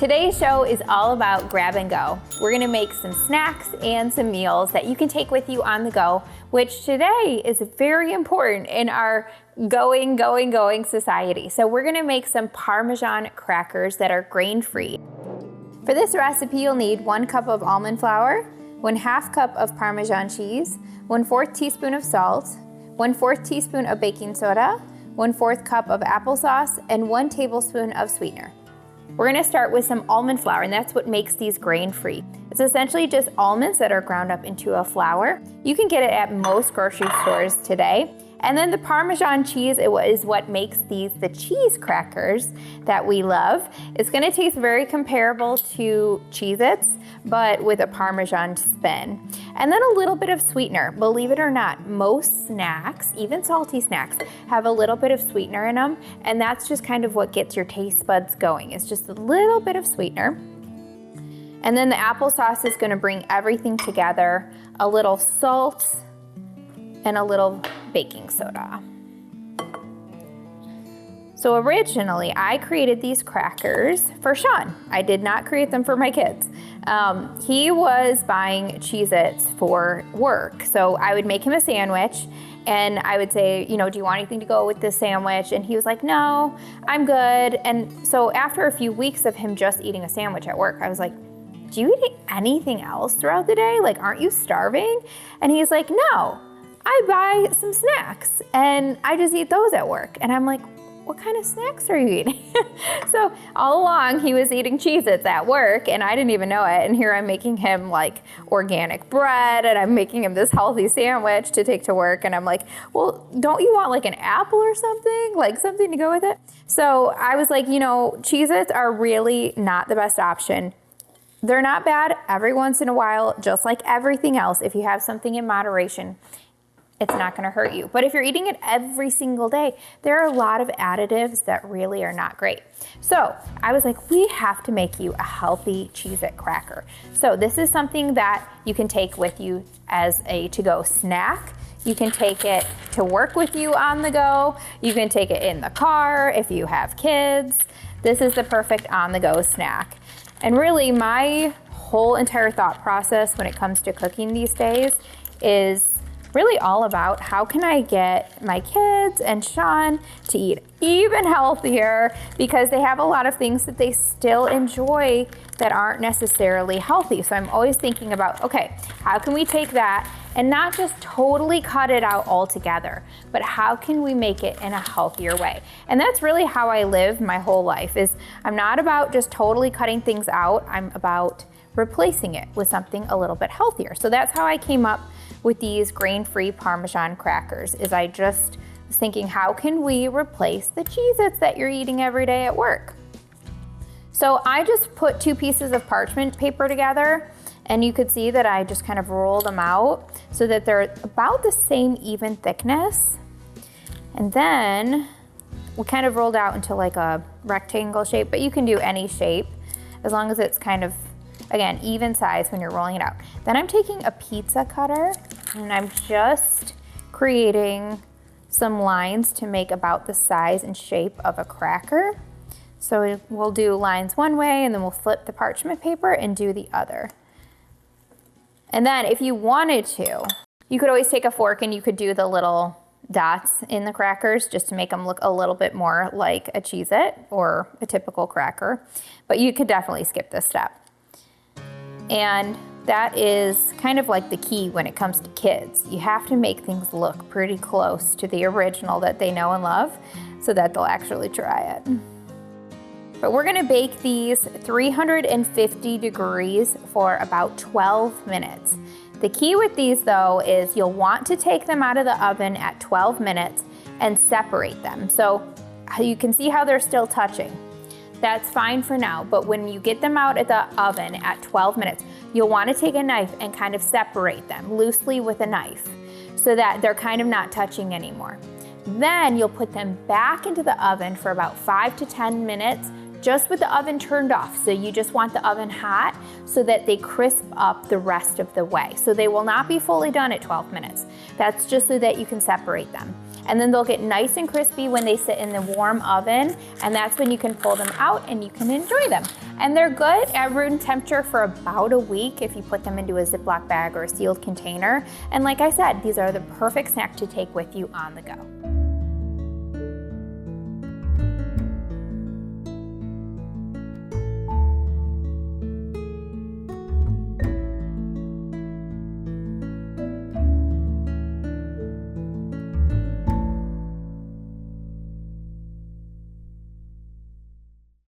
Today's show is all about grab and go. We're gonna make some snacks and some meals that you can take with you on the go, which today is very important in our going society. So we're gonna make some Parmesan crackers that are grain-free. For this recipe, you'll need 1 cup of almond flour, 1/2 cup of Parmesan cheese, 1/4 teaspoon of salt, 1/4 teaspoon of baking soda, 1/4 cup of applesauce, and 1 tablespoon of sweetener. We're gonna start with some almond flour, and that's what makes these grain-free. It's essentially just almonds that are ground up into a flour. You can get it at most grocery stores today. And then the Parmesan cheese is what makes these the cheese crackers that we love. It's gonna taste very comparable to Cheez-Its, but with a Parmesan spin. And then a little bit of sweetener. Believe it or not, most snacks, even salty snacks, have a little bit of sweetener in them, and that's just kind of what gets your taste buds going. It's just a little bit of sweetener. And then the applesauce is gonna bring everything together, a little salt, and a little baking soda. So originally, I created these crackers for Sean. I did not create them for my kids. He was buying Cheez-Its for work. So I would make him a sandwich and I would say, you know, do you want anything to go with this sandwich? And he was like, no, I'm good. And so after a few weeks of him just eating a sandwich at work, I was like, do you eat anything else throughout the day? Like, aren't you starving? And he's like, no, I buy some snacks and I just eat those at work. And I'm like, what kind of snacks are you eating? So all along he was eating Cheez-Its at work and I didn't even know it. And here I'm making him like organic bread and I'm making him this healthy sandwich to take to work. And I'm like, well, don't you want like an apple or something? Like something to go with it? So I was like, you know, Cheez-Its are really not the best option. They're not bad every once in a while, just like everything else. If you have something in moderation, it's not gonna hurt you. But if you're eating it every single day, there are a lot of additives that really are not great. So I was like, we have to make you a healthy Cheez-It cracker. So this is something that you can take with you as a to-go snack. You can take it to work with you on the go. You can take it in the car if you have kids. This is the perfect on-the-go snack. And really my whole entire thought process when it comes to cooking these days is really all about how can I get my kids and Sean to eat even healthier, because they have a lot of things that they still enjoy that aren't necessarily healthy. So I'm always thinking about, okay, how can we take that and not just totally cut it out altogether, but how can we make it in a healthier way? And that's really how I live my whole life. Is I'm not about just totally cutting things out, I'm about replacing it with something a little bit healthier. So that's how I came up with these grain-free Parmesan crackers. Is I just was thinking, how can we replace the Cheez-Its that you're eating every day at work? So I just put 2 pieces of parchment paper together, and you could see that I just kind of rolled them out so that they're about the same even thickness. And then we kind of rolled out into like a rectangle shape, but you can do any shape as long as it's kind of, again, even size when you're rolling it out. Then I'm taking a pizza cutter and I'm just creating some lines to make about the size and shape of a cracker. So we'll do lines one way and then we'll flip the parchment paper and do the other. And then if you wanted to, you could always take a fork and you could do the little dots in the crackers just to make them look a little bit more like a Cheez-It or a typical cracker. But you could definitely skip this step. And that is kind of like the key when it comes to kids. You have to make things look pretty close to the original that they know and love so that they'll actually try it. But we're gonna bake these 350 degrees for about 12 minutes. The key with these though is you'll want to take them out of the oven at 12 minutes and separate them. So you can see how they're still touching. That's fine for now, but when you get them out of the oven at 12 minutes, you'll want to take a knife and kind of separate them loosely with a knife so that they're kind of not touching anymore. Then you'll put them back into the oven for about 5 to 10 minutes, just with the oven turned off. So you just want the oven hot so that they crisp up the rest of the way. So they will not be fully done at 12 minutes. That's just so that you can separate them. and then they'll get nice and crispy when they sit in the warm oven, and that's when you can pull them out and you can enjoy them. And they're good at room temperature for about a week if you put them into a Ziploc bag or a sealed container. And like I said, these are the perfect snack to take with you on the go.